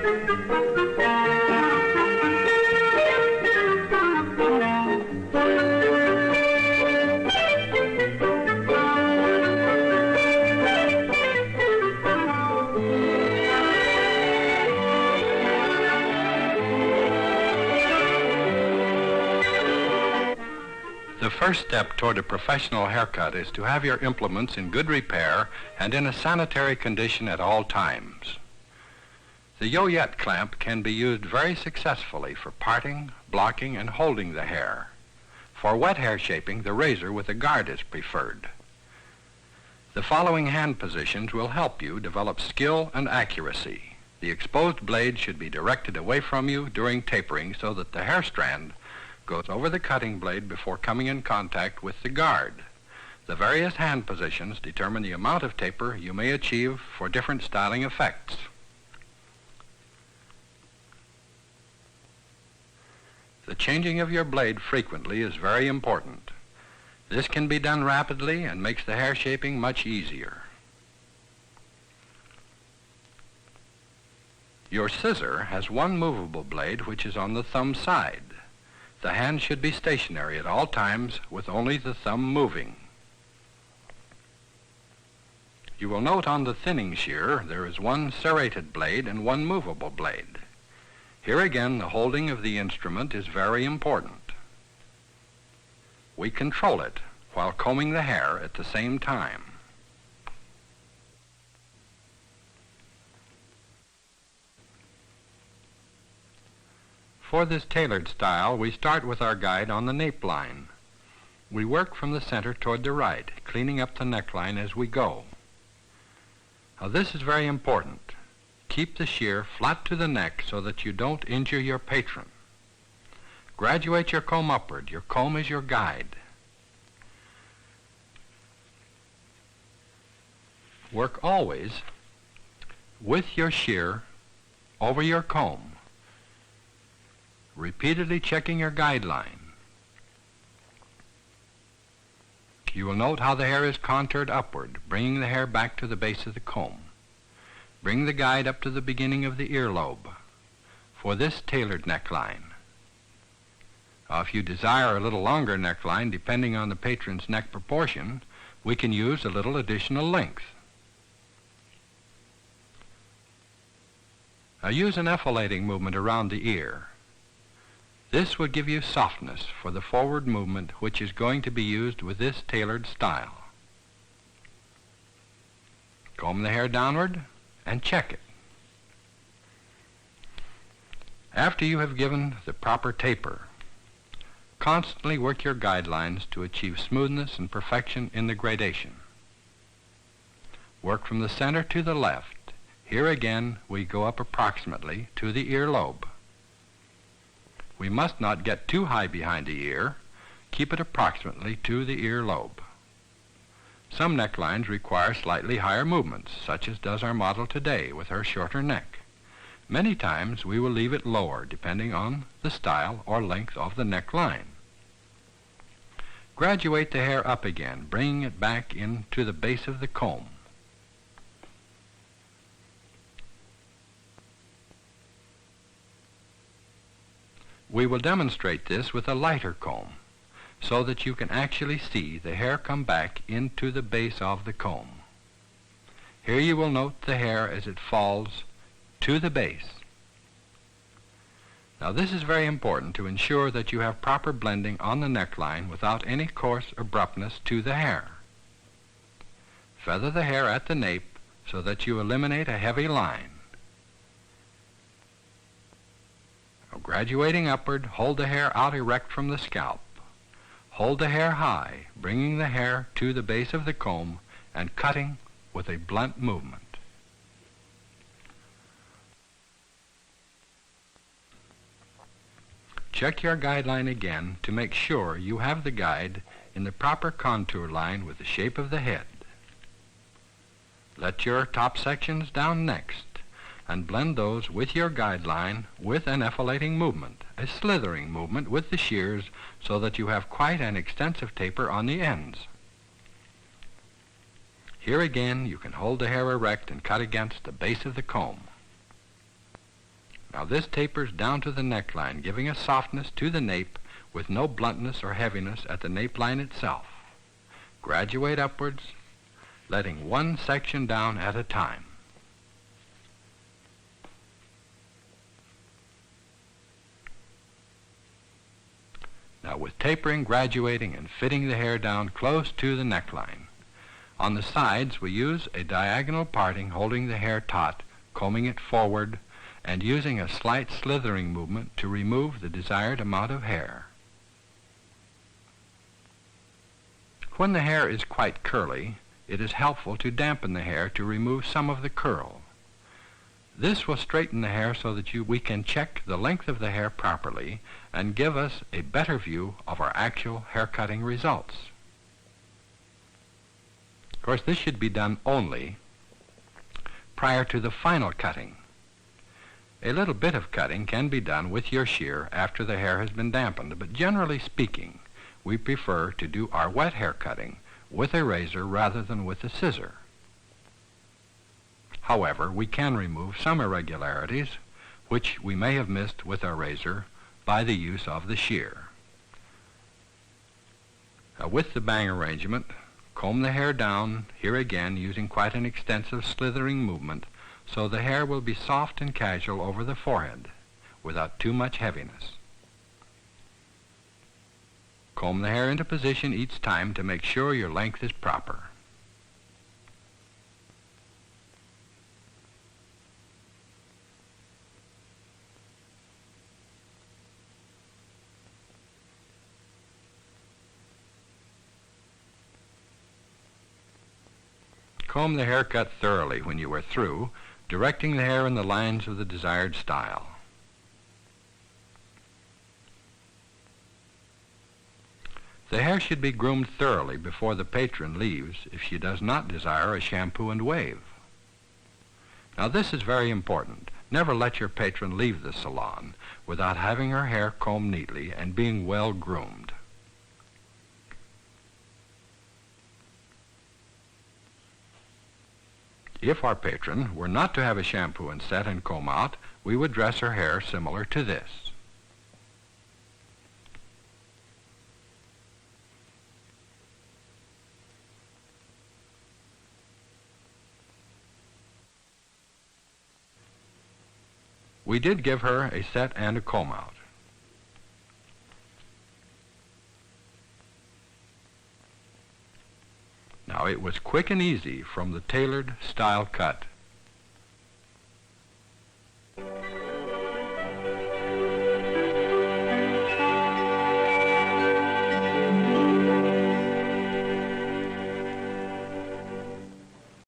The first step toward a professional haircut is to have your implements in good repair and in a sanitary condition at all times. The Yoyette clamp can be used very successfully for parting, blocking, and holding the hair. For wet hair shaping, the razor with a guard is preferred. The following hand positions will help you develop skill and accuracy. The exposed blade should be directed away from you during tapering so that the hair strand goes over the cutting blade before coming in contact with the guard. The various hand positions determine the amount of taper you may achieve for different styling effects. The changing of your blade frequently is very important. This can be done rapidly and makes the hair shaping much easier. Your scissor has one movable blade which is on the thumb side. The hand should be stationary at all times with only the thumb moving. You will note on the thinning shear there is one serrated blade and one movable blade. Here again the holding of the instrument is very important. We control it while combing the hair at the same time. For this tailored style, we start with our guide on the nape line. We work from the center toward the right, cleaning up the neckline as we go. Now this is very important. Keep the shear flat to the neck so that you don't injure your patron. Graduate your comb upward. Your comb is your guide. Work always with your shear over your comb, repeatedly checking your guideline. You will note how the hair is contoured upward, bringing the hair back to the base of the comb. Bring the guide up to the beginning of the earlobe for this tailored neckline. If you desire a little longer neckline, depending on the patron's neck proportion, we can use a little additional length. Now use an effilating movement around the ear. This will give you softness for the forward movement which is going to be used with this tailored style. Comb the hair downward and check it. After you have given the proper taper, constantly work your guidelines to achieve smoothness and perfection in the gradation. Work from the center to the left. Here again we go up approximately to the earlobe. We must not get too high behind the ear. Keep it approximately to the earlobe. Some necklines require slightly higher movements, such as does our model today with her shorter neck. Many times we will leave it lower, depending on the style or length of the neckline. Graduate the hair up again, bringing it back into the base of the comb. We will demonstrate this with a lighter comb so that you can actually see the hair come back into the base of the comb. Here you will note the hair as it falls to the base. Now this is very important to ensure that you have proper blending on the neckline without any coarse abruptness to the hair. Feather the hair at the nape so that you eliminate a heavy line. Graduating upward, hold the hair out erect from the scalp. Hold the hair high, bringing the hair to the base of the comb and cutting with a blunt movement. Check your guideline again to make sure you have the guide in the proper contour line with the shape of the head. Let your top sections down next, and blend those with your guideline with an effilating movement, a slithering movement with the shears so that you have quite an extensive taper on the ends. Here again you can hold the hair erect and cut against the base of the comb. Now this tapers down to the neckline, giving a softness to the nape with no bluntness or heaviness at the nape line itself. Graduate upwards, letting one section down at a time. Now with tapering, graduating, and fitting the hair down close to the neckline. On the sides, we use a diagonal parting, holding the hair taut, combing it forward, and using a slight slithering movement to remove the desired amount of hair. When the hair is quite curly, it is helpful to dampen the hair to remove some of the curl. This will straighten the hair so that we can check the length of the hair properly and give us a better view of our actual hair cutting results. Of course, this should be done only prior to the final cutting. A little bit of cutting can be done with your shear after the hair has been dampened, but generally speaking, we prefer to do our wet hair cutting with a razor rather than with a scissor. However, we can remove some irregularities which we may have missed with our razor by the use of the shear. Now, with the bang arrangement, comb the hair down, here again using quite an extensive slithering movement, so the hair will be soft and casual over the forehead without too much heaviness. Comb the hair into position each time to make sure your length is proper. Comb the haircut thoroughly when you are through, directing the hair in the lines of the desired style. The hair should be groomed thoroughly before the patron leaves if she does not desire a shampoo and wave. Now this is very important. Never let your patron leave the salon without having her hair combed neatly and being well groomed. If our patron were not to have a shampoo and set and comb out, we would dress her hair similar to this. We did give her a set and a comb out. Now it was quick and easy from the tailored style cut